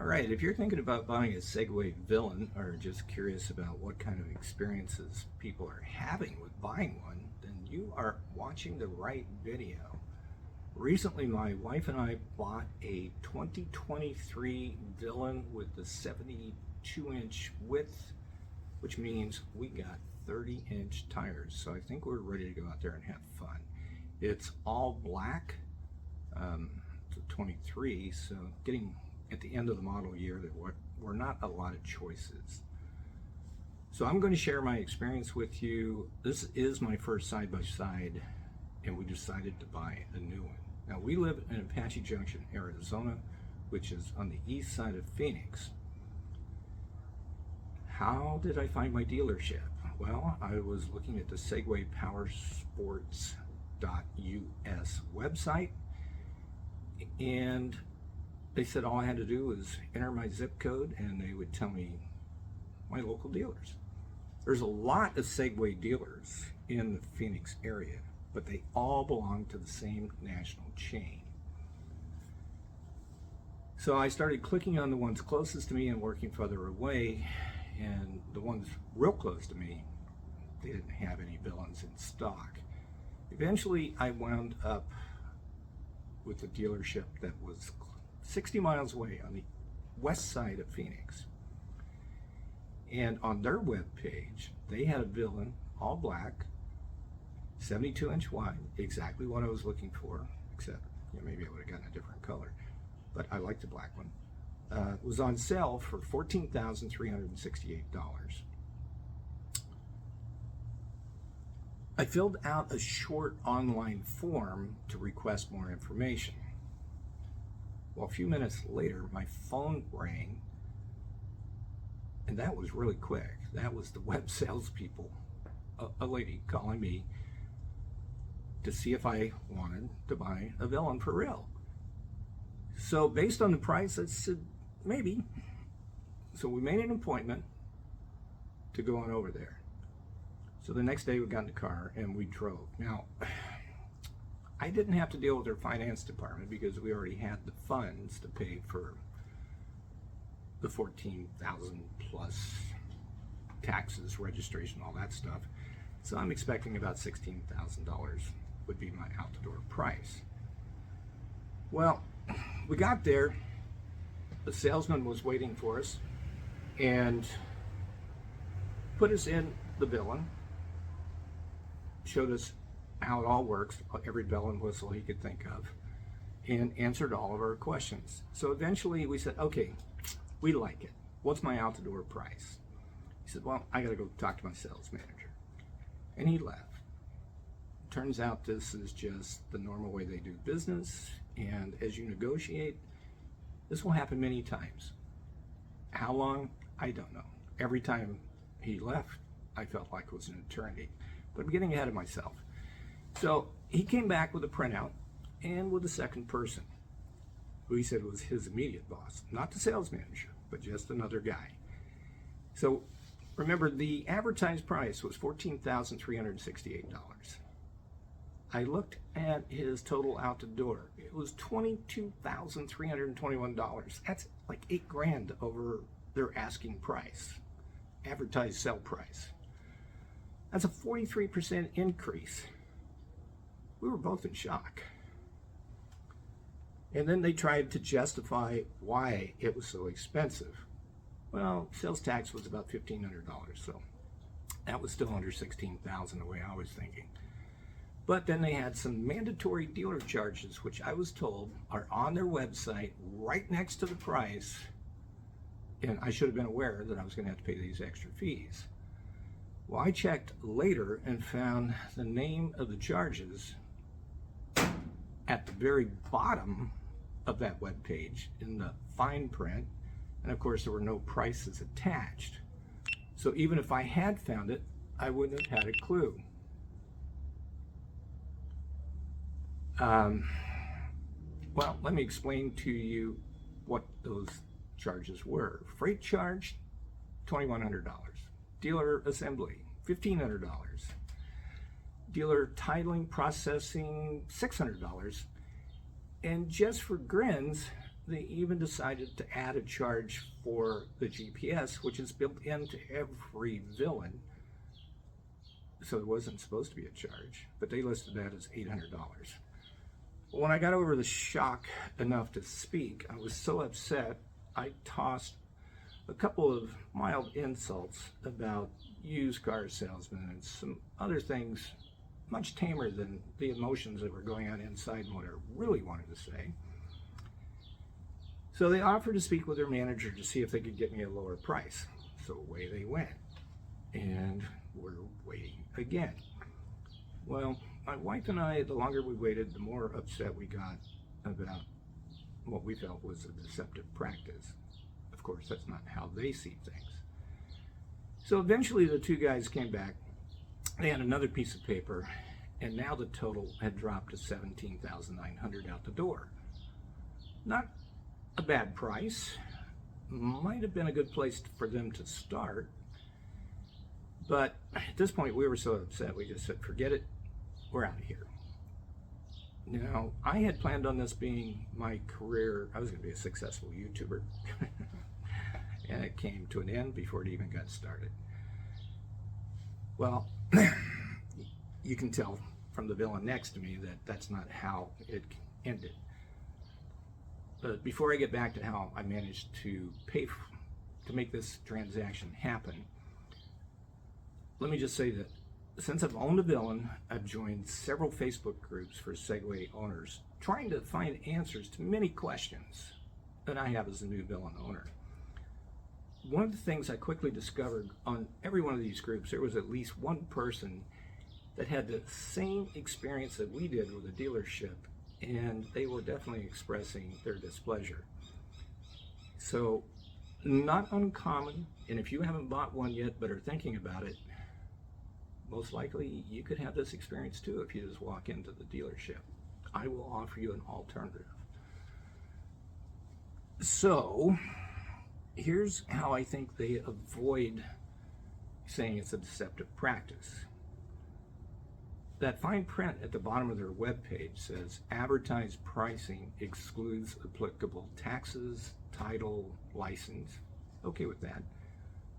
right, if you're thinking about buying a Segway Villain or just curious about what kind of experiences people are having with buying one, then you are watching the right video. Recently, my wife and I bought a 2023 Villain with the 72-inch width, which means we got 30-inch tires. So I think we're ready to go out there and have fun. It's all black. It's a 23, so getting at the end of the model year, there were not a lot of choices. So I'm going to share my experience with you. This is my first side-by-side, and we decided to buy a new one. Now, we live in Apache Junction, Arizona, which is on the east side of Phoenix. How did I find my dealership? Well, I was looking at the Segway Powersports.us website, and they said all I had to do was enter my zip code and they would tell me my local dealers. There's a lot of Segway dealers in the Phoenix area, but they all belong to the same national chain. So I started clicking on the ones closest to me and working further away, and the ones real close to me, they didn't have any Villains in stock. Eventually I wound up with a dealership that was 60 miles away on the west side of Phoenix. And on their webpage, they had a Villain, all black, 72-inch wide, exactly what I was looking for, except maybe I would have gotten a different color, but I like the black one. It was on sale for $14,368. I filled out a short online form to request more information. Well, a few minutes later, my phone rang, and that was really quick. That was the web salespeople, a lady calling me to see if I wanted to buy a Villain for real. So based on the price, I said, maybe. So we made an appointment to go on over there. So the next day we got in the car and we drove. Now, I didn't have to deal with their finance department because we already had the funds to pay for the $14,000 plus taxes, registration, all that stuff. So I'm expecting about $16,000 would be my out-the-door price. Well, we got there. The salesman was waiting for us and put us in the Villain, showed us how it all works, every bell and whistle he could think of, and answered all of our questions. So eventually we said, okay, we like it. What's my out-the-door price? He said, well, I gotta go talk to my sales manager. And he left. Turns out this is just the normal way they do business, and as you negotiate, this will happen many times. How long? I don't know. Every time he left, I felt like it was an eternity. But I'm getting ahead of myself. So he came back with a printout and with a second person, who he said was his immediate boss, not the sales manager, but just another guy. So remember, the advertised price was $14,368. I looked at his total out the door. It was $22,321. That's like $8,000 over their asking price, advertised sell price. That's a 43% increase. We were both in shock. And then they tried to justify why it was so expensive. Well, sales tax was about $1,500, so that was still under $16,000 the way I was thinking. But then they had some mandatory dealer charges, which I was told are on their website right next to the price, and I should have been aware that I was going to have to pay these extra fees. Well, I checked later and found the name of the charges at the very bottom of that web page in the fine print, and of course there were no prices attached. So even if I had found it, I wouldn't have had a clue. Well, let me explain to you what those charges were. Freight charge, $2,100. Dealer assembly, $1,500. Dealer titling processing, $600. And just for grins, they even decided to add a charge for the GPS, which is built into every villain. So it wasn't supposed to be a charge, but they listed that as $800. When I got over the shock enough to speak, I was so upset, I tossed a couple of mild insults about used car salesmen and some other things much tamer than the emotions that were going on inside and what I really wanted to say. So they offered to speak with their manager to see if they could get me a lower price. So away they went. And we're waiting again. Well, my wife and I, the longer we waited, the more upset we got about what we felt was a deceptive practice. Of course, that's not how they see things. So eventually the two guys came back. They had another piece of paper, and now the total had dropped to $17,900 out the door. Not a bad price. Might have been a good place for them to start. But at this point, we were so upset, we just said, forget it, we're out of here. Now, I had planned on this being my career. I was going to be a successful YouTuber. And it came to an end before it even got started. Well, you can tell from the villain next to me that that's not how it ended. But before I get back to how I managed to to make this transaction happen, let me just say that since I've owned a villain, I've joined several Facebook groups for Segway owners, trying to find answers to many questions that I have as a new villain owner. One of the things I quickly discovered on every one of these groups, there was at least one person that had the same experience that we did with a dealership, and they were definitely expressing their displeasure. So, not uncommon, and if you haven't bought one yet but are thinking about it, most likely you could have this experience too if you just walk into the dealership. I will offer you an alternative. So, here's how I think they avoid saying it's a deceptive practice. That fine print at the bottom of their webpage says advertised pricing excludes applicable taxes, title, license. Okay with that.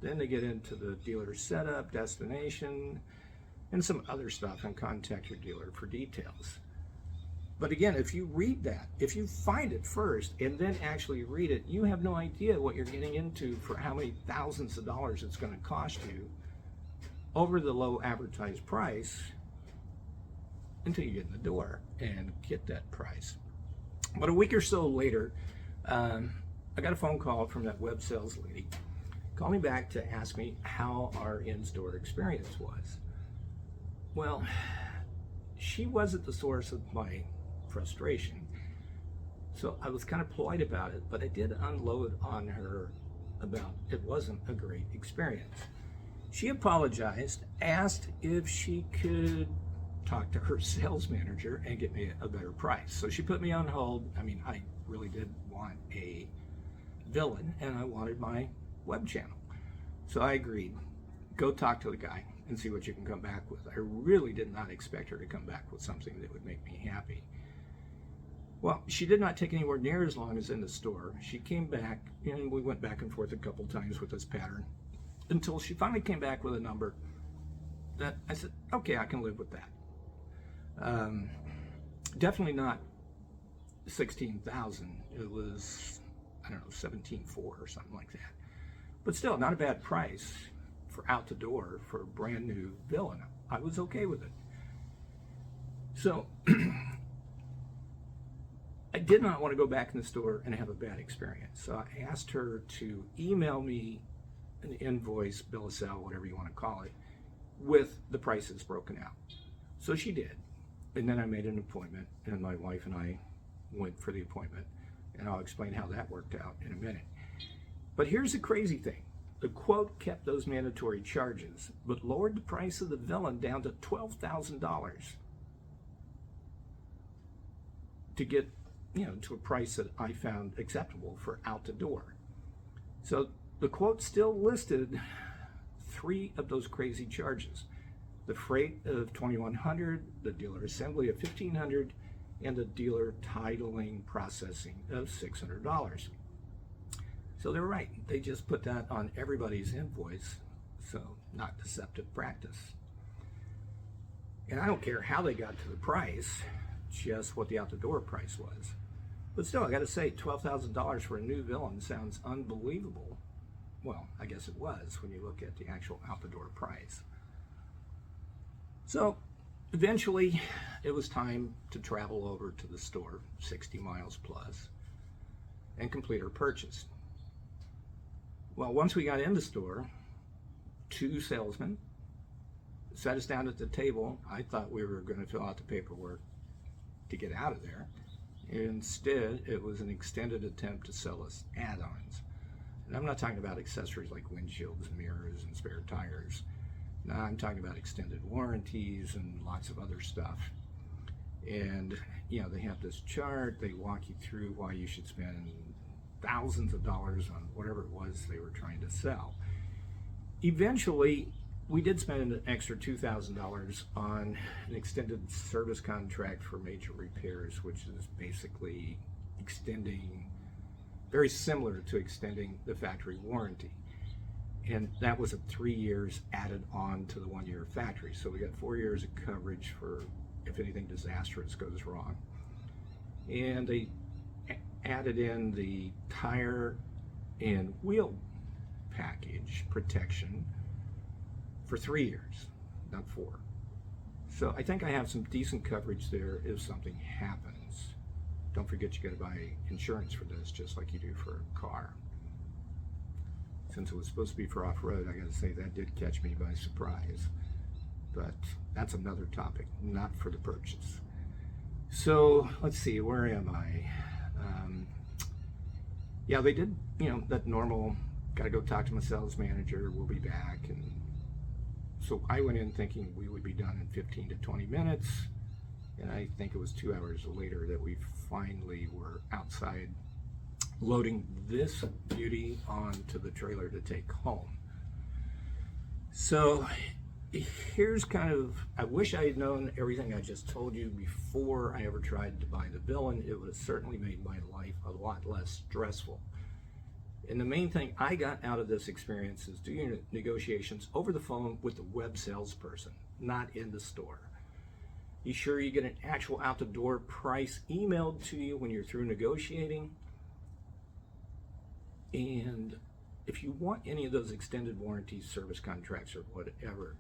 Then they get into the dealer setup, destination, and some other stuff, and contact your dealer for details. But again, if you read that, if you find it first and then actually read it, you have no idea what you're getting into for how many thousands of dollars it's going to cost you over the low advertised price until you get in the door and get that price. But a week or so later, I got a phone call from that web sales lady calling back to ask me how our in-store experience was. Well, she wasn't the source of my frustration, so I was kind of polite about it, but I did unload on her about it wasn't a great experience. She apologized, asked if she could talk to her sales manager and get me a better price. So she put me on hold. I mean, I really did want a villain, and I wanted my web channel. So I agreed. Go talk to the guy and see what you can come back with. I really did not expect her to come back with something that would make me happy. Well, she did not take anywhere near as long as in the store. She came back, and we went back and forth a couple times with this pattern until she finally came back with a number that I said, okay, I can live with that. Definitely not 16,000. It was, I don't know, 17.4 or something like that. But still, not a bad price for out the door for a brand new villain. I was okay with it. So I did not want to go back in the store and have a bad experience. So I asked her to email me an invoice, bill of sale, whatever you want to call it, with the prices broken out. So she did. And then I made an appointment, and my wife and I went for the appointment. And I'll explain how that worked out in a minute. But here's the crazy thing. The quote kept those mandatory charges, but lowered the price of the villain down to $12,000 to get, to a price that I found acceptable for out the door. So the quote still listed 3 of those crazy charges. The freight of $2,100, the dealer assembly of $1,500, and a dealer titling processing of $600. So they're right. They just put that on everybody's invoice. So not deceptive practice. And I don't care how they got to the price, just what the out-the-door price was. But still, I got to say, $12,000 for a new Villain sounds unbelievable. Well, I guess it was when you look at the actual out-the-door price. So eventually, it was time to travel over to the store, 60 miles plus, and complete our purchase. Well, once we got in the store, 2 salesmen sat us down at the table. I thought we were going to fill out the paperwork to get out of there. Instead, it was an extended attempt to sell us add-ons. And I'm not talking about accessories like windshields, mirrors, and spare tires. No, I'm talking about extended warranties and lots of other stuff. And, you know, they have this chart. They walk you through why you should spend thousands of dollars on whatever it was they were trying to sell. Eventually, we did spend an extra $2,000 on an extended service contract for major repairs, which is basically extending, very similar to extending the factory warranty. And that was 3 years added on to the 1-year factory. So we got 4 years of coverage for if anything disastrous goes wrong. And they added in the tire and wheel package protection for 3 years, not 4. So I think I have some decent coverage there if something happens. Don't forget you got to buy insurance for this, just like you do for a car. Since it was supposed to be for off-road, I got to say that did catch me by surprise. But that's another topic, not for the purchase. So let's see, where am I? Yeah, they did, you know, that normal, got to go talk to my sales manager, we'll be back. And so I went in thinking we would be done in 15 to 20 minutes. And I think it was 2 hours later that we finally were outside loading this beauty onto the trailer to take home. So here's kind of, I wish I had known everything I just told you before I ever tried to buy the Villain. It would have certainly made my life a lot less stressful. And the main thing I got out of this experience is doing negotiations over the phone with the web salesperson, not in the store. Be sure you get an actual out-the-door price emailed to you when you're through negotiating. And if you want any of those extended warranties, service contracts, or whatever,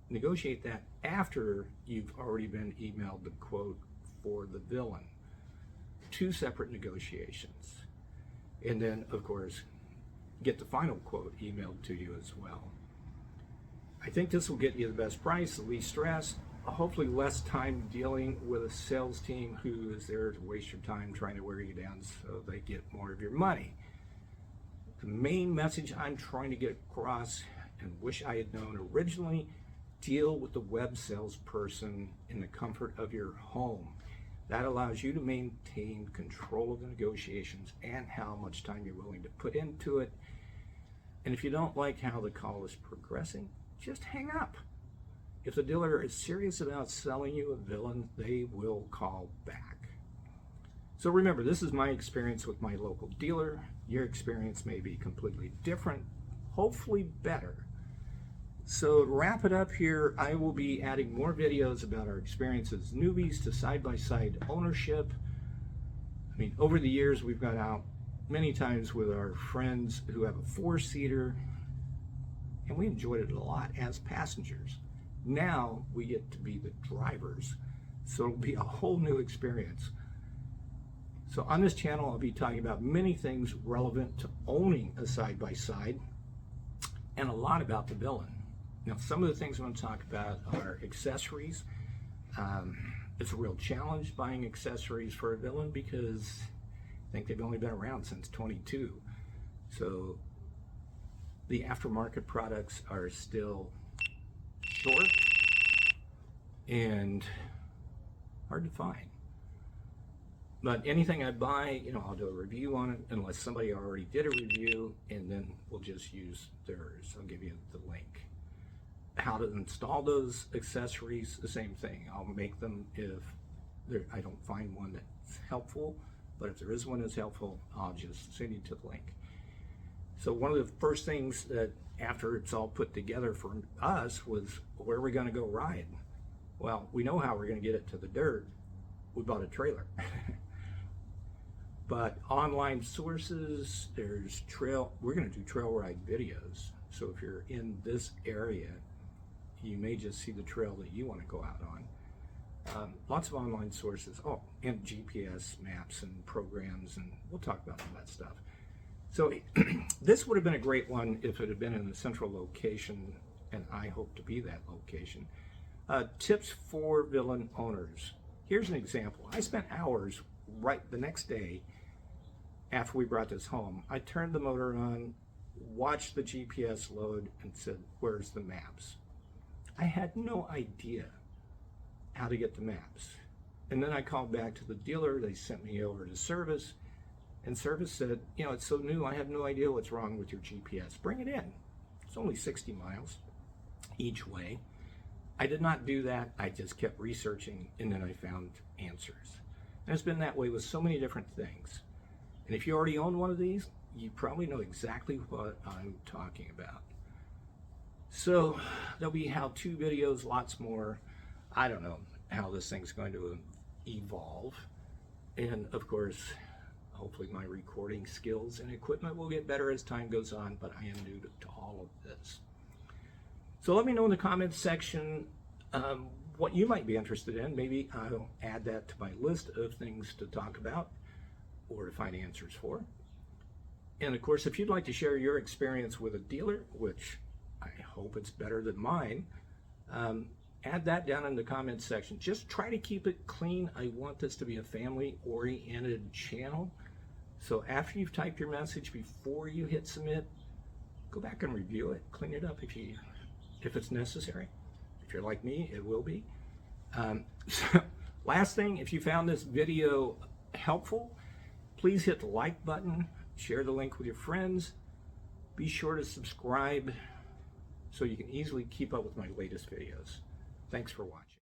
negotiate that after you've already been emailed the quote for the Villain. 2 separate negotiations. And then, of course, get the final quote emailed to you as well. I think this will get you the best price, the least stress, hopefully less time dealing with a sales team who is there to waste your time trying to wear you down so they get more of your money. The main message I'm trying to get across, and wish I had known originally, deal with the web salesperson in the comfort of your home. That allows you to maintain control of the negotiations and how much time you're willing to put into it. And if you don't like how the call is progressing, just hang up. If the dealer is serious about selling you a Villain, they will call back. So remember, this is my experience with my local dealer. Your experience may be completely different, hopefully better. So to wrap it up here, I will be adding more videos about our experience as newbies to side-by-side ownership. I mean, over the years, we've gone out many times with our friends who have a 4-seater, and we enjoyed it a lot as passengers. Now we get to be the drivers, so it'll be a whole new experience. So on this channel, I'll be talking about many things relevant to owning a side-by-side and a lot about the Villain. Now, some of the things I'm going to talk about are accessories. It's a real challenge buying accessories for a Villain because I think they've only been around since 22. So the aftermarket products are still short and hard to find. But anything I buy, you know, I'll do a review on it unless somebody already did a review, and then we'll just use theirs. I'll give you the link. How to install those accessories, the same thing. I'll make them if I don't find one that's helpful, but if there is one that's helpful, I'll just send you to the link. So one of the first things that after it's all put together for us was, where are we going to go ride? Well, we know how we're going to get it to the dirt. We bought a trailer. But online sources, there's we're going to do trail ride videos. So if you're in this area, you may just see the trail that you want to go out on. Lots of online sources. Oh, and GPS maps and programs, and we'll talk about all that stuff. So this would have been a great one if it had been in a central location, and I hope to be that location. Tips for villain owners. Here's an example. I spent hours right the next day after we brought this home. I turned the motor on, watched the GPS load, and said, where's the maps? I had no idea how to get the maps. And then I called back to the dealer. They sent me over to service, and service said, you know, it's so new, I have no idea what's wrong with your GPS. Bring it in. It's only 60 miles each way. I did not do that. I just kept researching, and then I found answers. And it's been that way with so many different things. And if you already own one of these, you probably know exactly what I'm talking about. So there'll be how-to videos, lots more. I don't know how this thing's going to evolve. And of course, hopefully my recording skills and equipment will get better as time goes on, but I am new to all of this. So let me know in the comments section what you might be interested in. Maybe I'll add that to my list of things to talk about or to find answers for. And of course, if you'd like to share your experience with a dealer, which I hope it's better than mine, add that down in the comments section. Just try to keep it clean. I want this to be a family-oriented channel. So after you've typed your message, before you hit submit, go back and review it, clean it up if it's necessary. If you're like me, it will be. So last thing, if you found this video helpful, please hit the like button, share the link with your friends. Be sure to subscribe so you can easily keep up with my latest videos. Thanks for watching.